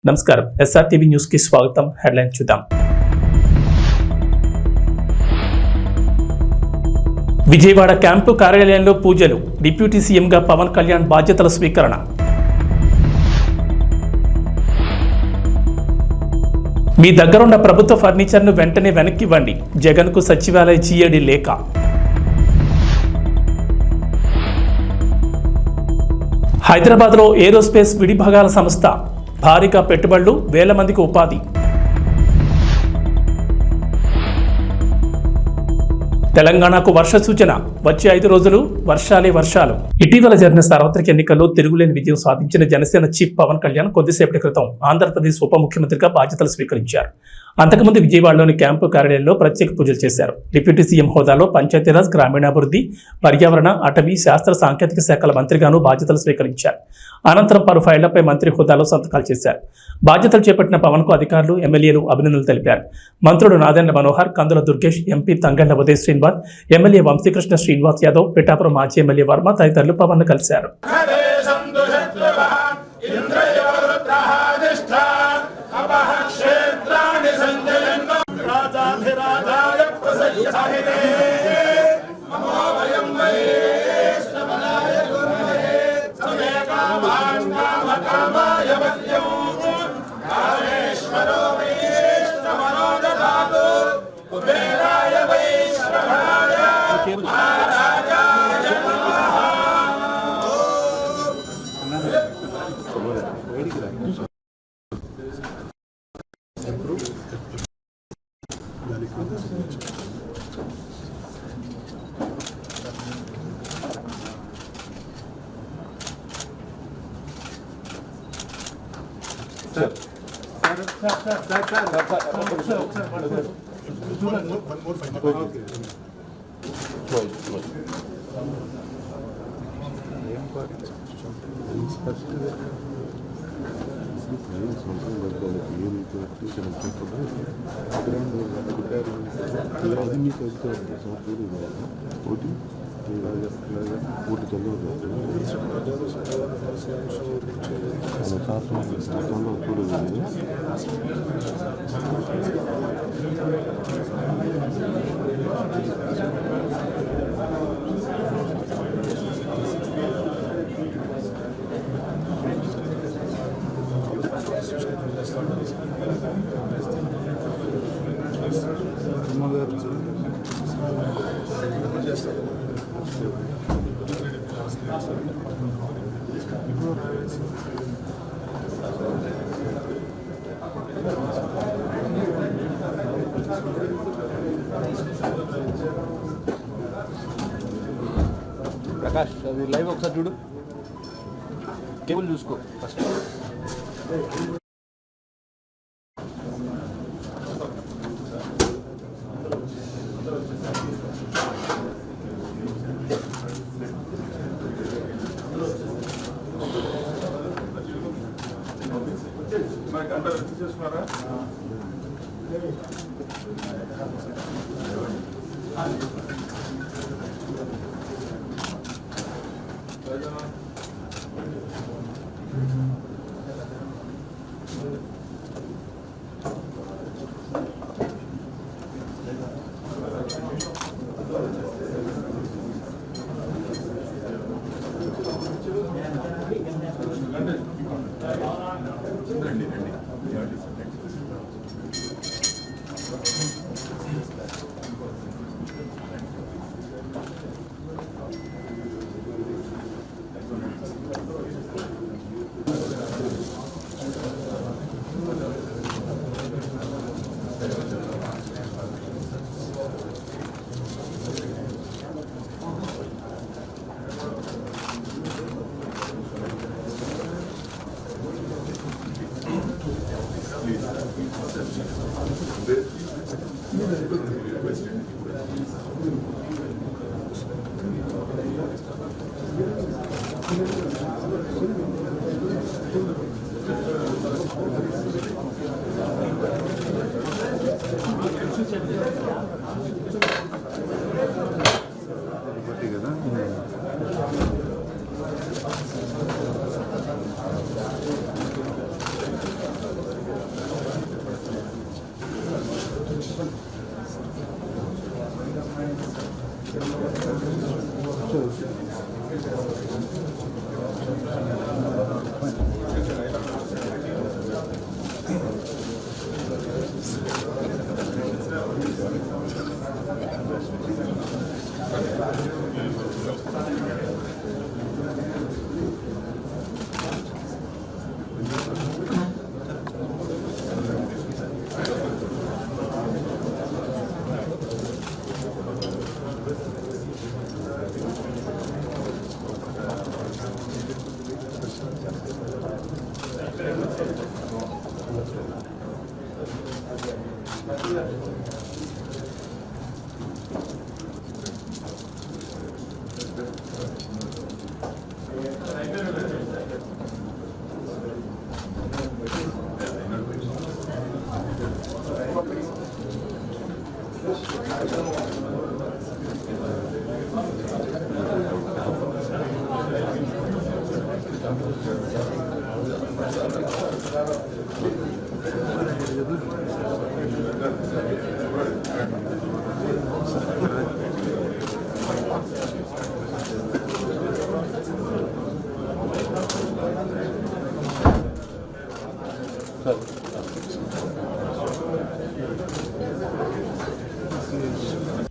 నమస్కారం, SRTV news కి స్వాగతం. హెడ్లైన్ చూద్దాం. విజయవాడ క్యాంపు కార్యాలయంలో పూజలు. డిప్యూటీ సీఎంగా పవన్ కళ్యాణ్ బాధ్యతల స్వీకరణ. మీ దగ్గరున్న ప్రభుత్వ ఫర్నిచర్ను వెంటనే వెనక్కివ్వండి. జగన్కు సచివాలయ జీఏడీ లేఖ. హైదరాబాద్లో ఏరోస్పేస్ విడిభాగాల సంస్థ. భారీగా పెట్టుబడులు, వేల మందికి ఉపాధి. తెలంగాణకు వర్ష సూచన. వచ్చే 5 రోజులు వర్షాలే వర్షాలు. ఇటీవల జరిగిన సార్వత్రిక ఎన్నికల్లో తిరుగులేని విజయం సాధించిన జనసేన చీఫ్ పవన్ కళ్యాణ్ కొద్దిసేపటి క్రితం ఆంధ్రప్రదేశ్ ఉప ముఖ్యమంత్రిగా బాధ్యతలు స్వీకరించారు. అంతకుముందు విజయవాడలోని క్యాంపు కార్యాలయంలో ప్రత్యేక పూజలు చేశారు. డిప్యూటీ సీఎం హోదాలో పంచాయతీరాజ్, గ్రామీణాభివృద్ధి, పర్యావరణ, అటవీ, శాస్త్ర సాంకేతిక శాఖల మంత్రిగాను బాధ్యతలు స్వీకరించారు. అనంతరం పలు ఫైళ్లపై మంత్రి హోదాలో సంతకాలు చేశారు. బాధ్యతలు చేపట్టిన పవన్ కు అధికారులు, ఎమ్మెల్యేలు అభినందనలు తెలిపారు. మంత్రులు నాదెండ్ల మనోహర్, కందుల దుర్గేష్, ఎంపీ తంగళ్ల ఉదయ్ శ్రీనివాస్, ఎమ్మెల్యే వంశీకృష్ణ శ్రీనివాస్ యాదవ్, పిఠాపురం మాజీ ఎమ్మెల్యే వర్మ తదితరులు పవన్ ను కలిశారు. ప్రకాష్, అది లైవ్ ఒకసారి చూడు, కేబుల్ చూసుకో ఫస్ట్.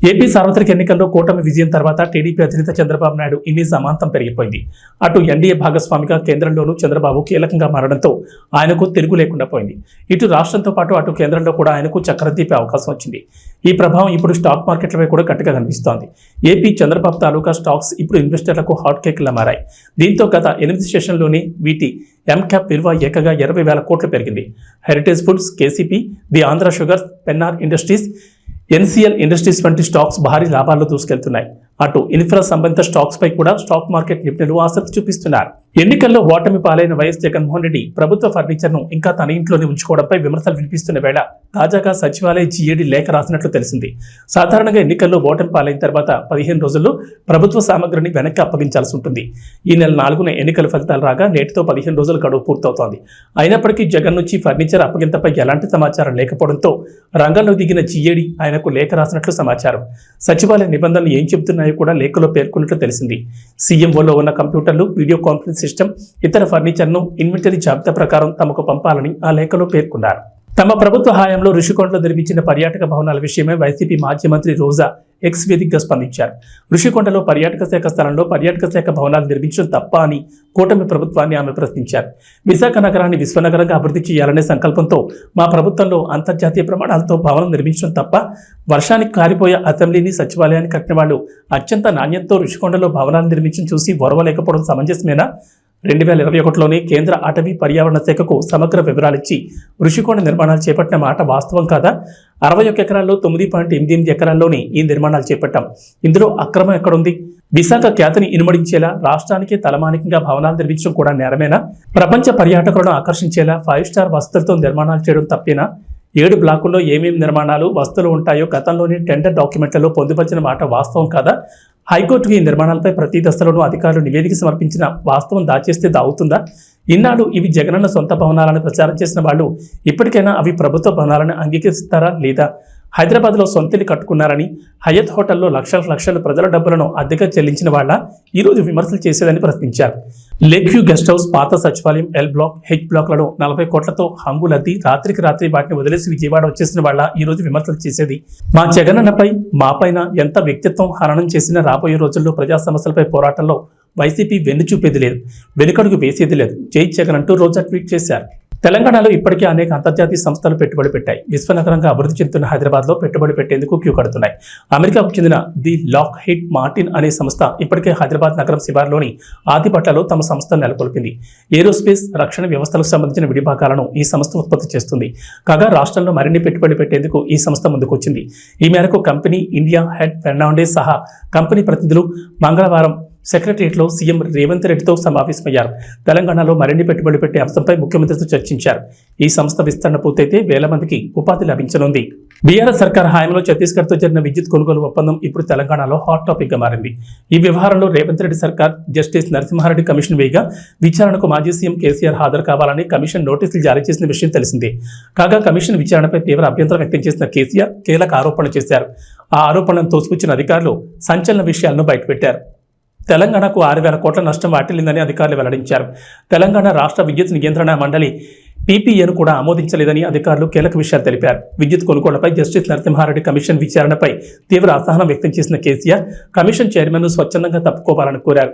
ఏపీ సార్వత్రిక ఎన్నికల్లో కూటమి విజయం తర్వాత టీడీపీ అధినేత చంద్రబాబు నాయుడు ఇమేజ్ అమాంతం పెరిగిపోయింది. అటు ఎన్డీఏ భాగస్వామిగా కేంద్రంలోనూ చంద్రబాబు కీలకంగా మారడంతో ఆయనకు తిరుగు లేకుండా పోయింది. ఇటు రాష్ట్రంతో పాటు అటు కేంద్రంలో కూడా ఆయనకు చక్రం తిప్పే అవకాశం వచ్చింది. ఈ ప్రభావం ఇప్పుడు స్టాక్ మార్కెట్లపై కూడా గట్టిగా కనిపిస్తోంది. ఏపీ చంద్రబాబు తాలూకా స్టాక్స్ ఇప్పుడు ఇన్వెస్టర్లకు హాట్ కేక్లా మారాయి. దీంతో గత 8 సెషన్లోనే వీటి ఎంక్యాప్ విలువ ఏకంగా 20,000 కోట్లు పెరిగింది. Heritage foods, KCP, the Andhra sugars, Pennar industries, NCL industries వంటి స్టాక్స్ భారీ లాభాల్లో దూసుకెళ్తున్నాయి. అటు ఇన్ఫ్రా సంబంధిత స్టాక్స్ పై కూడా స్టాక్ మార్కెట్ నిపుణులు ఆసక్తి చూపిస్తున్నారు. ఎన్నికల్లో ఓటమి పాలైన వైఎస్ జగన్మోహన్ రెడ్డి ప్రభుత్వ ఫర్నిచర్ను ఇంకా తన ఇంట్లోనే ఉంచుకోవడంపై విమర్శలు వినిపిస్తున్న వేళ తాజాగా సచివాలయ జీఏడీ లేఖ రాసినట్లు తెలిసింది. సాధారణంగా ఎన్నికల్లో ఓటమి పాలైన తర్వాత 15 రోజుల్లో ప్రభుత్వ సామగ్రిని వెనక్కి అప్పగించాల్సి ఉంటుంది. ఈ నెల 4న ఎన్నికల ఫలితాలు రాగా నేటితో 15 రోజుల గడువు పూర్తవుతోంది. అయినప్పటికీ జగన్ నుంచి ఫర్నిచర్ అప్పగింతపై ఎలాంటి సమాచారం లేకపోవడంతో రంగంలో దిగిన జీఏడీ ఆయనకు లేఖ రాసినట్లు సమాచారం. సచివాలయ నిబంధనలు ఏం చెబుతున్నాయో కూడా లేఖలో పేర్కొన్నట్లు తెలిసింది. సీఎంఓలో ఉన్న కంప్యూటర్లు, వీడియో కాన్ఫరెన్స్ సిస్టమ్, ఇతర ఫర్నిచర్ను ఇన్వెంటరీ జాబితా ప్రకారం తమకు పంపాలని ఆ లేఖలో పేర్కొన్నారు. తమ ప్రభుత్వ హయాంలో ఋషికొండలో నిర్మించిన పర్యాటక భవనాల విషయమై వైసీపీ మాజీ మంత్రి రోజా ఎక్స్ వేదికగా స్పందించారు. ఋషికొండలో పర్యాటక శాఖ స్థలంలో పర్యాటక శాఖ భవనాలు నిర్మించడం తప్ప అని కూటమి ప్రభుత్వాన్ని ఆమె ప్రశ్నించారు. విశాఖ నగరాన్ని విశ్వనగరంగా అభివృద్ధి చేయాలనే సంకల్పంతో మా ప్రభుత్వంలో అంతర్జాతీయ ప్రమాణాలతో భవనం నిర్మించడం తప్ప వర్షానికి కారిపోయే అసెంబ్లీని, సచివాలయాన్ని కట్టిన వాళ్ళు అత్యంత నాణ్యతతో ఋషికొండలో భవనాలు నిర్మించడం చూసి ఓర్వలేకపోవడం సమంజసమేనా? 2021లోనే కేంద్ర అటవీ పర్యావరణ శాఖకు సమగ్ర వివరాలిచ్చి ఋషికొండ నిర్మాణాలు చేపట్టిన మాట వాస్తవం కాదా? 61 ఎకరాల్లో 9.88 ఎకరాల్లోనే ఈ నిర్మాణాలు చేపట్టాం. ఇందులో అక్రమం ఎక్కడుంది? విశాఖ ఖ్యాతిని ఇనుమడించేలా రాష్ట్రానికి తలమానికంగా భవనాలు నిర్మించడం కూడా నేరమేనా? ప్రపంచ పర్యాటకులను ఆకర్షించేలా 5 స్టార్ వసతులతో నిర్మాణాలు చేయడం తప్పేనా? 7 బ్లాకుల్లో ఏమేమి నిర్మాణాలు, వస్తువులు ఉంటాయో గతంలోని టెండర్ డాక్యుమెంట్లలో పొందుపరిచిన మాట వాస్తవం కాదా? హైకోర్టుకు ఈ నిర్మాణాలపై ప్రతి దశలోనూ అధికారులు నివేదిక సమర్పించిన వాస్తవం దాచేస్తే దావుతుందా? ఇన్నాడు ఇవి జగనన్న సొంత భవనాలను ప్రచారం చేసిన వాళ్ళు ఇప్పటికైనా అవి ప్రభుత్వ భవనాలను అంగీకరిస్తారా లేదా? హైదరాబాద్లో సొంతిల్లు కట్టుకున్నారని హయత్ హోటల్లో లక్షల ప్రజల డబ్బులను అద్దెగా చెల్లించిన వాళ్ళ ఈరోజు విమర్శలు చేసేదని ప్రశ్నించారు. లేక్ వ్యూ గెస్ట్ హౌస్, పాత సచివాలయం, ఎల్ బ్లాక్, హెచ్ బ్లాక్లను 40 కోట్లతో హంగులద్ది రాత్రికి రాత్రి వాటిని వదిలేసి విజయవాడ వచ్చేసిన వాళ్ళ ఈరోజు విమర్శలు చేసేది. మా జగనన్నపై, మాపైన ఎంత వ్యక్తిత్వం హననం చేసినా రాబోయే రోజుల్లో ప్రజా సమస్యలపై పోరాటంలో వైసీపీ వెన్ను చూపేది లేదు, వెనుకడుగు వేసేది లేదు. జై జగన్ అంటూ రోజా ట్వీట్ చేశారు. తెలంగాణలో ఇప్పటికే అనేక అంతర్జాతీయ సంస్థలు పెట్టుబడి పెట్టాయి. విశ్వనగరంగా అభివృద్ధి చెందుతున్న హైదరాబాద్లో పెట్టుబడి పెట్టేందుకు క్యూ కడుతున్నాయి. అమెరికాకు చెందిన ది లాక్ హీడ్ మార్టిన్ అనే సంస్థ ఇప్పటికే హైదరాబాద్ నగరం శివార్లోని ఆదిపట్లలో తమ సంస్థను నెలకొల్పింది. ఏరోస్పేస్, రక్షణ వ్యవస్థలకు సంబంధించిన విడిభాగాలను ఈ సంస్థ ఉత్పత్తి చేస్తుంది. కాగా రాష్ట్రంలో మరిన్ని పెట్టుబడి పెట్టేందుకు ఈ సంస్థ ముందుకొచ్చింది. ఈ మేరకు కంపెనీ ఇండియా హెడ్ ఫెర్నాండెస్ సహా కంపెనీ ప్రతినిధులు మంగళవారం సెక్రటరియట్లో సీఎం రేవంత్ రెడ్డితో సమావేశమయ్యారు. తెలంగాణలో మరిన్ని పెట్టుబడులు పెట్టే అంశంపై ముఖ్యమంత్రితో చర్చించారు. ఈ సంస్థ విస్తరణ పూర్తయితే 1,000 మందికి ఉపాధి లభించనుంది. బీఆర్ఎస్ సర్కార్ హయాంలో ఛత్తీస్గఢ్తో జరిగిన విద్యుత్ కొనుగోలు ఒప్పందం ఇప్పుడు తెలంగాణలో హాట్ టాపిక్ గా మారింది. ఈ వ్యవహారంలో రేవంత్ రెడ్డి సర్కార్ జస్టిస్ నరసింహారెడ్డి కమిషన్ వేయగా విచారణకు మాజీ సీఎం కేసీఆర్ హాజరు కావాలని కమిషన్ నోటీసులు జారీ చేసిన విషయం తెలిసిందే. కాగా కమిషన్ విచారణపై తీవ్ర అభ్యంతరం వ్యక్తం చేసిన కేసీఆర్ కీలక ఆరోపణలు చేశారు. ఆ ఆరోపణలను తోసిపుచ్చిన అధికారులు సంచలన విషయాలను బయటపెట్టారు. తెలంగాణకు 6,000 కోట్ల నష్టం వాటిల్లిందని అధికారులు వెల్లడించారు. తెలంగాణ రాష్ట్ర విద్యుత్ నియంత్రణ మండలి పీపీఏను కూడా ఆమోదించలేదని అధికారులు కీలక విషయాలు తెలిపారు. విద్యుత్ కొనుగోళ్లపై జస్టిస్ నరసింహారెడ్డి కమిషన్ విచారణపై తీవ్ర అసహనం వ్యక్తం చేసిన కేసీఆర్ కమిషన్ చైర్మన్ను స్వచ్ఛందంగా తప్పుకోవాలని కోరారు.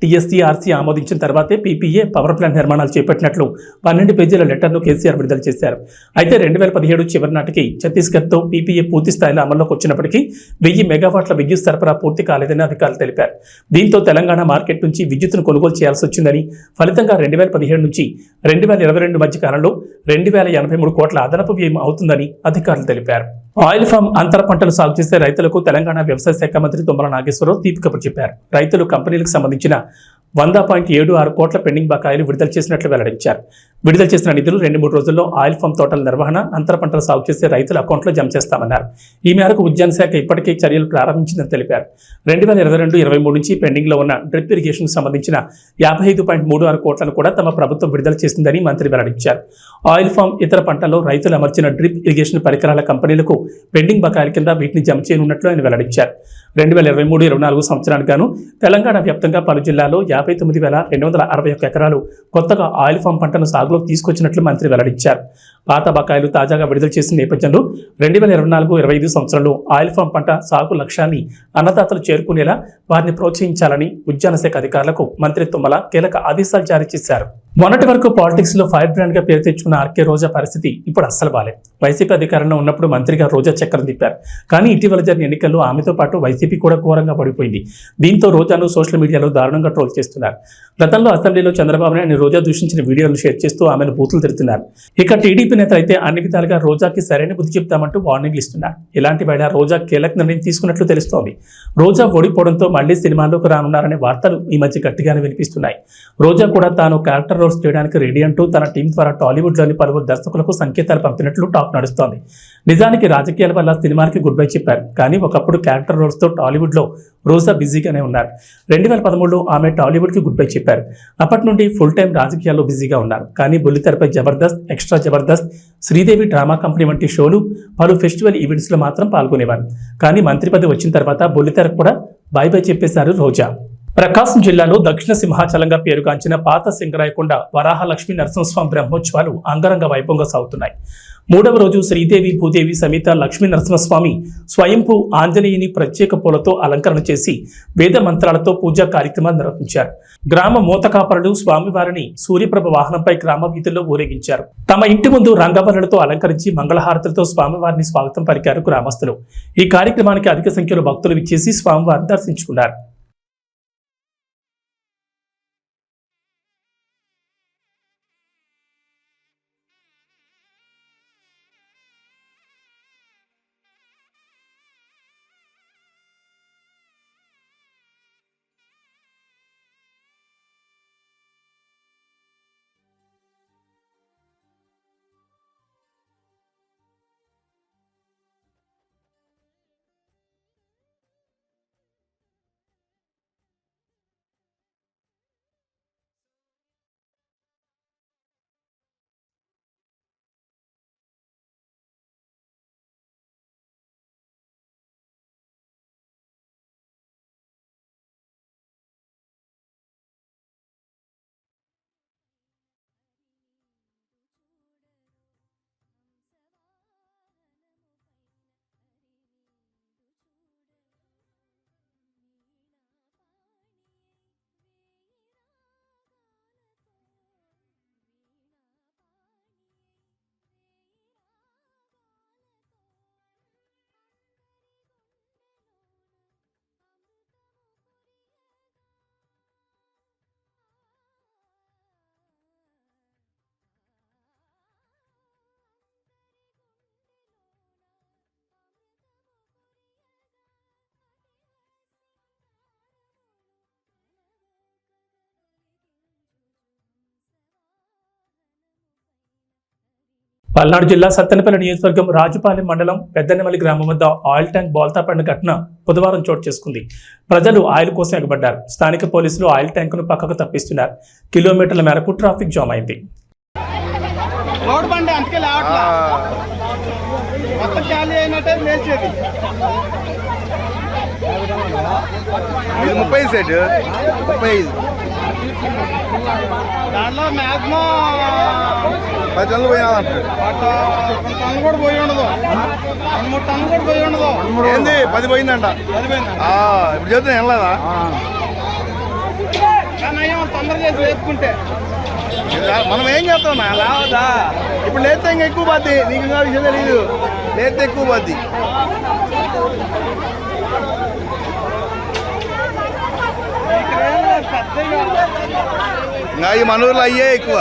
టీఎస్సీఆర్సీ ఆమోదించిన తర్వాతే పీపీఏ పవర్ ప్లాంట్ నిర్మాణాలు చేపట్టినట్లు 12 పేజీల లెటర్ను కేసీఆర్ విడుదల చేశారు. అయితే 2017 చివరి నాటికి ఛత్తీస్గఢ్తో పీపీఏ పూర్తి స్థాయిలో అమల్లోకి వచ్చినప్పటికీ 1000 మెగావాట్ల విద్యుత్ సరఫరా పూర్తి కాలేదని అధికారులు తెలిపారు. దీంతో తెలంగాణ మార్కెట్ నుంచి విద్యుత్తును కొనుగోలు చేయాల్సి వచ్చిందని, ఫలితంగా 2017 నుంచి 2022 మధ్య కాలంలో 2083 కోట్ల అదనపు వ్యయం అవుతుందని అధికారులు తెలిపారు. ఆయిల్ ఫామ్ అంతర పంటలు సాగు చేసే రైతులకు తెలంగాణ వ్యవసాయ శాఖ మంత్రి తుమ్మల నాగేశ్వరరావు తీపి కబురు చెప్పారు. రైతులు కంపెనీలకు సంబంధించిన 100.76 కోట్ల పెండింగ్ బకాయిలు విడుదల చేసినట్లు వెల్లడించారు. విడుదల చేసిన నిధులు 2-3 రోజుల్లో ఆయిల్ ఫామ్ తోటల నిర్వహణ, అంతర పంటలు సాగు చేసే రైతుల అకౌంట్లో జమ చేస్తామన్నారు. ఈ మేరకు ఉద్యాన శాఖ ఇప్పటికే చర్యలు ప్రారంభించిందని తెలిపారు. 2022-23 నుంచి పెండింగ్లో ఉన్న డ్రిప్ ఇరిగేషన్కు సంబంధించిన 55.36 కోట్లను కూడా తమ ప్రభుత్వం విడుదల చేసిందని మంత్రి వెల్లడించారు. ఆయిల్ ఫామ్, ఇతర పంటల్లో రైతులు అమర్చిన డ్రిప్ ఇరిగేషన్ పరికరాల కంపెనీలకు పెండింగ్ బకాయిల కింద వీటిని జమ చేయనున్నట్లు ఆయన వెల్లడించారు. 2023-24 సంవత్సరానికి గాను తెలంగాణ వ్యాప్తంగా పలు జిల్లాల్లో 59,261 ఎకరాలు కొత్తగా ఆయిల్ ఫామ్ పంటను సాగులోకి తీసుకొచ్చినట్లు మంత్రి వెల్లడించారు. పాత బకాయిలు తాజాగా విడుదల చేసిన నేపథ్యంలో 2024-25 సంవత్సరంలో ఆయిల్ ఫామ్ పంట సాగు లక్ష్యాన్ని అన్నదాతలు చేరుకునేలా వారిని ప్రోత్సహించాలని ఉద్యాన శాఖ అధికారులకు మంత్రి తుమ్మల కీలక ఆదేశాలు జారీ చేశారు. మొన్నటి వరకు పాలిటిక్స్ లో ఫైర్ బ్రాండ్ గా పేరు తెచ్చుకున్న ఆర్కే రోజా పరిస్థితి ఇప్పుడు అస్సలు బాలే. వైసీపీ అధికారంలో ఉన్నప్పుడు మంత్రిగా రోజా చక్రం తిప్పారు. కానీ ఇటీవల జరిగిన ఎన్నికల్లో ఆమెతో పాటు వైసీపీ కూడా ఘోరంగా పడిపోయింది. దీంతో రోజాను సోషల్ మీడియాలో దారుణంగా ట్రోల్ చేస్తున్నారు. గతంలో అసెంబ్లీలో చంద్రబాబు నాయుడు రోజా దూషించిన వీడియోలు షేర్ చేస్తూ ఆమెను బూతులు తిడుతున్నారు. ఇక టీడీపీ నేతలు అయితే అన్ని విధాలుగా రోజాకి సరైన బుద్ధి చెప్తామంటూ వార్నింగ్లు ఇస్తున్నారు. ఇలాంటి వేళ రోజా కీలక నిర్ణయం తీసుకున్నట్లు తెలుస్తోంది. రోజా ఓడిపోవడంతో మళ్లీ సినిమాల్లోకి రానున్నారనే వార్తలు ఈ మధ్య గట్టిగానే వినిపిస్తున్నాయి. రోజా కూడా తాను క్యారెక్టర్ రోల్స్ చేయడానికి రెడీ అంటూ తన టీం ద్వారా టాలీవుడ్లోని పలువురు దర్శకులకు సంకేతాలు పంపినట్లు టాక్ నడుస్తోంది. నిజానికి రాజకీయాల వల్ల సినిమాకి గుడ్ బై చెప్పారు. కానీ ఒకప్పుడు క్యారెక్టర్ రోల్స్తో టాలీవుడ్లో రోజా బిజీగానే ఉన్నారు. 2013లో ఆమె టాలీవుడ్కి గుడ్ బై చెప్పారు. అప్పటి నుండి ఫుల్ టైం రాజకీయాల్లో బిజీగా ఉన్నారు. కానీ బుల్లితెరపై Jabardasth, extra Jabardasth, Sridevi drama company వంటి షోలు, పలు ఫెస్టివల్ ఈవెంట్స్లో మాత్రం పాల్గొనేవారు. కానీ మంత్రి పదవి వచ్చిన తర్వాత బుల్లితెరకు కూడా బై బై చెప్పేశారు రోజా. ప్రకాశం జిల్లాలో దక్షిణ సింహాచలంగా పేరుగాంచిన పాత సింగరాయకొండ వరాహలక్ష్మీ నరసింహస్వామి బ్రహ్మోత్సవాలు అంగరంగ వైభవంగా సాగుతున్నాయి. 3వ రోజు శ్రీదేవి భూదేవి సమేత లక్ష్మీ నరసింహస్వామి స్వయంభూ ఆంజనేయుని ప్రత్యేక పూలతో అలంకరణ చేసి వేద మంత్రాలతో పూజా కార్యక్రమాలు నిర్వహించారు. గ్రామ మూతకాపరులు స్వామివారిని సూర్యప్రభ వాహనంపై గ్రామ వీధుల్లో ఊరేగించారు. తమ ఇంటి ముందు రంగవల్లులతో అలంకరించి మంగళహారతులతో స్వామివారిని స్వాగతం పలికారు గ్రామస్తులు. ఈ కార్యక్రమానికి అధిక సంఖ్యలో భక్తులు విచ్చేసి స్వామివారిని దర్శించుకున్నారు. పల్నాడు జిల్లా సత్తెనపల్లి నియోజకవర్గం రాజుపాలెం మండలం పెద్దనెమలి గ్రామం వద్ద ఆయిల్ ట్యాంక్ బోల్తా పడిన ఘటన బుధవారం చోటు చేసుకుంది. ప్రజలు ఆయిల్ కోసం ఎగబడ్డారు. స్థానిక పోలీసులు ఆయిల్ ట్యాంకును పక్కకు తప్పిస్తున్నారు. కిలోమీటర్ల మేరకు ట్రాఫిక్ జామ్ అయింది. ఇది 30 సెట్ 35 దాంట్లో మ్యాక్సిమం 10 టన్నులు పోయాలంటారు. టన్ను కూడా పోయి ఉండదు, 2-3 టన్ను కూడా పోయి ఉండదు. ఏంది 10 పోయిందంట. ఇప్పుడు చెప్తే వెళ్ళదా తొందర చేసి వేసుకుంటే మనం ఏం చేస్తాం లావదా. ఇప్పుడు లేస్తే ఇంకా ఎక్కువ పోద్ది. నీకు ఇంకా విషయం తెలియదు. లేస్తే ఎక్కువ పోద్ది. ఇంకా ఈ మన ఊర్లో అయ్యే ఎక్కువ.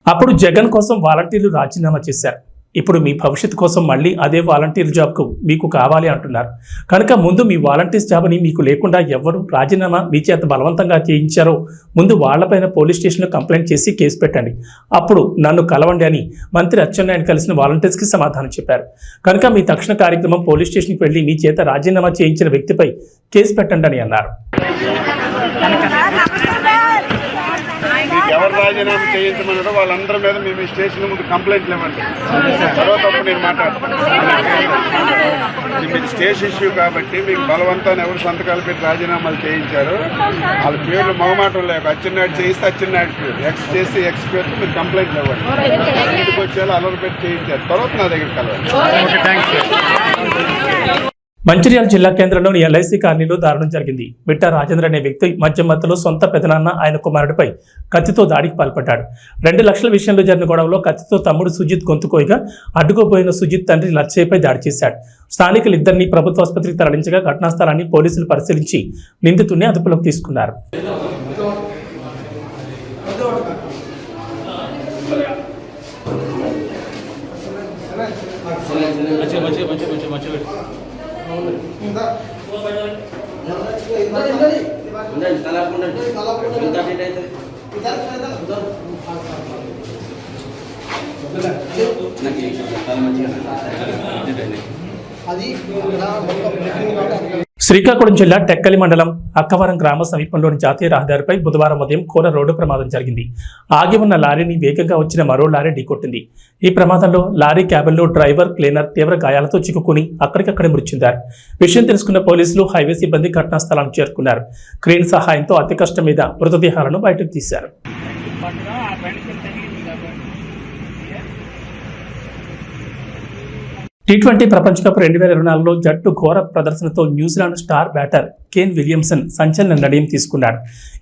అప్పుడు జగన్ కోసం వాలంటీర్లు రాజీనామా చేశారు. ఇప్పుడు మీ భవిష్యత్తు కోసం మళ్ళీ అదే వాలంటీర్ జాబ్కు మీకు కావాలి అంటున్నారు. కనుక ముందు మీ వాలంటీర్స్ జాబ్ని మీకు లేకుండా ఎవరు రాజీనామా మీ చేత బలవంతంగా చేయించారో ముందు వాళ్లపైన పోలీస్ స్టేషన్లో కంప్లైంట్ చేసి కేసు పెట్టండి. అప్పుడు నన్ను కలవండి అని మంత్రి అచ్చెన్నాయుడు కలిసిన వాలంటీర్స్కి సమాధానం చెప్పారు. కనుక మీ తక్షణ కార్యక్రమం పోలీస్ స్టేషన్కి వెళ్లి మీ చేత రాజీనామా చేయించిన వ్యక్తిపై కేసు పెట్టండి అని అన్నారు. ఎవరు రాజీనామా చేయించమన్నారో వాళ్ళందరి మీద మేము స్టేషన్ ముందు కంప్లైంట్లు ఇవ్వండి. తర్వాత నేను మాట్లాడతాను. మీకు స్టేషన్ ఇష్యూ కాబట్టి మీకు బలవంతాన్ని ఎవరు సంతకాలు పెట్టి రాజీనామాలు చేయించారు వాళ్ళ పేర్లు మొహమాటం లేక అచ్చెన్నాయుడు చేయిస్తే అచ్చెన్నాయుడు పేరు, ఎక్స్ చేసి ఎక్స్ పేరుతో మీరు కంప్లైంట్లు ఇవ్వండి. ఇంటికి వచ్చేలా అలవాటు పెట్టి చేయించారు. తర్వాత నా దగ్గర కలవండి. మంచిర్యాల జిల్లా కేంద్రంలోని ఎల్ఐసి కాలనీలో దారుణం జరిగింది. బిట్టా రాజేంద్ర అనే వ్యక్తి మధ్య మధ్యలో సొంత పెదనాన్న ఆయన కుమారుడిపై కత్తితో దాడికి పాల్పడ్డాడు. 2 లక్షల విషయంలో జరిగిన గొడవలో కత్తితో తమ్ముడు సుజిత్ గొంతుకోయగా అడ్డుకోబోయిన సుజిత్ తండ్రి లచ్చయ్యపై దాడి చేశాడు. స్థానికులు ఇద్దరిని ప్రభుత్వ ఆసుపత్రికి తరలించగా ఘటనా స్థలాన్ని పోలీసులు పరిశీలించి నిందితుడిని అదుపులోకి తీసుకున్నారు. శ్రీకాకుళం జిల్లా టెక్కలి మండలం అక్కవరం గ్రామ సమీపంలోని జాతీయ రహదారిపై బుధవారం ఉదయం ఘోర రోడ్డు ప్రమాదం జరిగింది. ఆగి ఉన్న లారీని వేగంగా వచ్చిన మరో లారీ ఢీకొట్టింది. ఈ ప్రమాదంలో లారీ క్యాబిన్లో డ్రైవర్, క్లీనర్ తీవ్ర గాయాలతో చిక్కుకుని అక్కడికక్కడే మృతి చెందారు. విషయం తెలుసుకున్న పోలీసులు, హైవే సిబ్బంది ఘటనా స్థలానికి చేరుకున్నారు. క్రేన్ సహాయంతో అతి కష్టం మీద మృతదేహాలను బయటకు తీశారు. T20 ప్రపంచ కప్ 2024లో జట్టు ఘోర ప్రదర్శనతో New Zealand star batter Kane Williamson సంచలన నిర్ణయం తీసుకున్నాడు.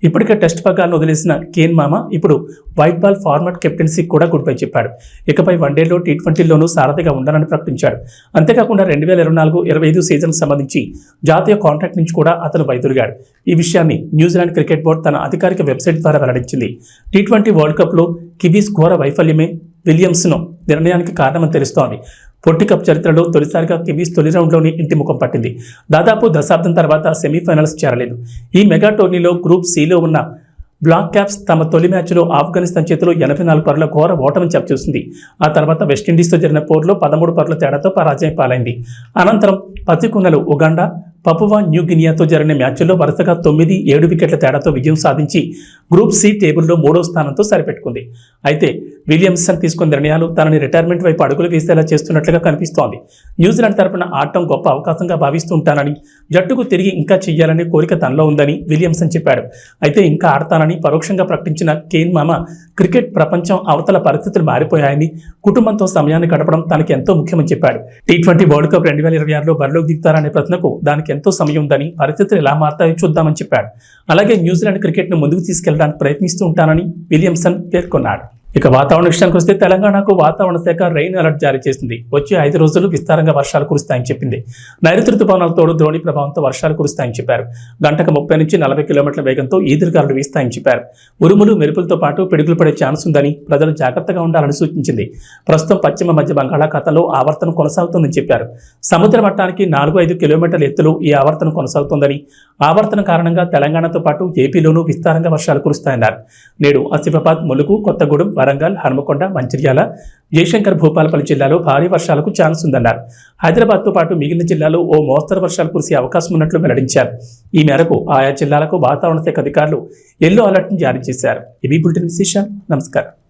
ఇప్పటికే టెస్ట్ పగ్గాలను వదిలేసిన కేన్ మామ ఇప్పుడు వైట్ బాల్ ఫార్మాట్ కెప్టెన్సీ కూడా గుడ్ బై చెప్పాడు. ఇకపై వన్డేలో T20లోనూ సారథిగా ఉండాలని ప్రకటించాడు. అంతేకాకుండా 2024-25 సీజన్కు సంబంధించి జాతీయ కాంట్రాక్ట్ నుంచి కూడా అతను వైదొలిగాడు. ఈ విషయాన్ని న్యూజిలాండ్ క్రికెట్ బోర్డు తన అధికారిక వెబ్సైట్ ద్వారా వెల్లడించింది. T20 వరల్డ్ కప్లో కివీస్ ఘోర వైఫల్యమే విలియమ్సన్ నిర్ణయానికి కారణమని తెలుస్తోంది. పొట్టి కప్ చరిత్రలో తొలిసారిగా కివీస్ తొలి రౌండ్లోనే ఇంటి ముఖం పట్టింది. దాదాపు దశాబ్దం తర్వాత సెమీఫైనల్స్ చేరలేదు. ఈ మెగా టోర్నీలో గ్రూప్ సిలో ఉన్న బ్లాక్ క్యాప్స్ తమ తొలి మ్యాచ్లో ఆఫ్ఘనిస్తాన్ చేతిలో 84 పరుల ఘోర ఓటమిని చవిచూసింది. ఆ తర్వాత వెస్టిండీస్తో జరిగిన పోరులో 13 పరుల తేడాతో పరాజయం పాలైంది. అనంతరం పసికున్నలు ఉగాండా, పపువా న్యూ గినియాతో జరిగిన మ్యాచ్ల్లో వరుసగా 9-7 వికెట్ల తేడాతో విజయం సాధించి గ్రూప్ సి టేబుల్లో 3వ స్థానంతో సరిపెట్టుకుంది. అయితే విలియమ్సన్ తీసుకున్న నిర్ణయాలు తనని రిటైర్మెంట్ వైపు అడుగులు వేసేలా చేస్తున్నట్లుగా కనిపిస్తోంది. న్యూజిలాండ్ తరపున ఆడటం గొప్ప అవకాశంగా భావిస్తుంటానని, జట్టుకు తిరిగి ఇంకా చెయ్యాలనే కోరిక తనలో ఉందని విలియమ్సన్ చెప్పాడు. అయితే ఇంకా ఆడతానని పరోక్షంగా ప్రకటించిన కేన్ మామ క్రికెట్ ప్రపంచం అవతల పరిస్థితులు మారిపోయాయని, కుటుంబంతో సమయాన్ని గడపడం తనకి ఎంతో ముఖ్యమని చెప్పాడు. T20 వరల్డ్ కప్ 2026లో బరిలోకి దిగుతారనే ప్రశ్నకు దానికి ఎంతో సమయం ఉందని, పరిస్థితులు ఎలా మారుతాయో చూద్దామని చెప్పాడు. అలాగే న్యూజిలాండ్ క్రికెట్ను ముందుకు తీసుకెళ్లడానికి ప్రయత్నిస్తూ ఉంటానని విలియమ్సన్ పేర్కొన్నాడు. ఇక వాతావరణ విషయానికి వస్తే తెలంగాణకు వాతావరణ శాఖ రెయిన్ అలర్ట్ జారీ చేసింది. వచ్చే 5 రోజులు విస్తారంగా వర్షాలు కురుస్తాయని చెప్పింది. నైరుతి రుతుపవనాలతో ద్రోణి ప్రభావంతో వర్షాలు కురుస్తాయని చెప్పారు. గంటకు 30 నుంచి 40 కిలోమీటర్ల వేగంతో ఈదురుగాలులు వీస్తాయని చెప్పారు. ఉరుములు, మెరుపులతో పాటు పిడుగులు పడే ఛాన్స్ ఉందని, ప్రజలు జాగ్రత్తగా ఉండాలని సూచించింది. ప్రస్తుతం పశ్చిమ మధ్య బంగాళాఖాతంలో ఆవర్తనం కొనసాగుతుందని చెప్పారు. సముద్ర మట్టానికి 4-5 కిలోమీటర్ల ఎత్తులో ఈ ఆవర్తనం కొనసాగుతోందని, ఆవర్తనం కారణంగా తెలంగాణతో పాటు ఏపీలోనూ విస్తారంగా వర్షాలు కురుస్తాయన్నారు. నేడు ఆసిఫాబాద్, ములుగు, కొత్తగూడెం, వరంగల్, హనుమకొండ, మంచిర్యాల, జయశంకర్, భూపాలపల్లి జిల్లాలో భారీ వర్షాలకు ఛాన్స్ ఉందన్నారు. హైదరాబాద్తో పాటు మిగిలిన జిల్లాలో ఓ మోస్తరు వర్షాలు కురిసే అవకాశం ఉన్నట్లు వెల్లడించారు. ఈ మేరకు ఆయా జిల్లాలకు వాతావరణ శాఖ అధికారులు ఎల్లో అలర్ట్ను జారీ చేశారు. ఇవి బులెటిన్ విశేషాలు. నమస్కారం.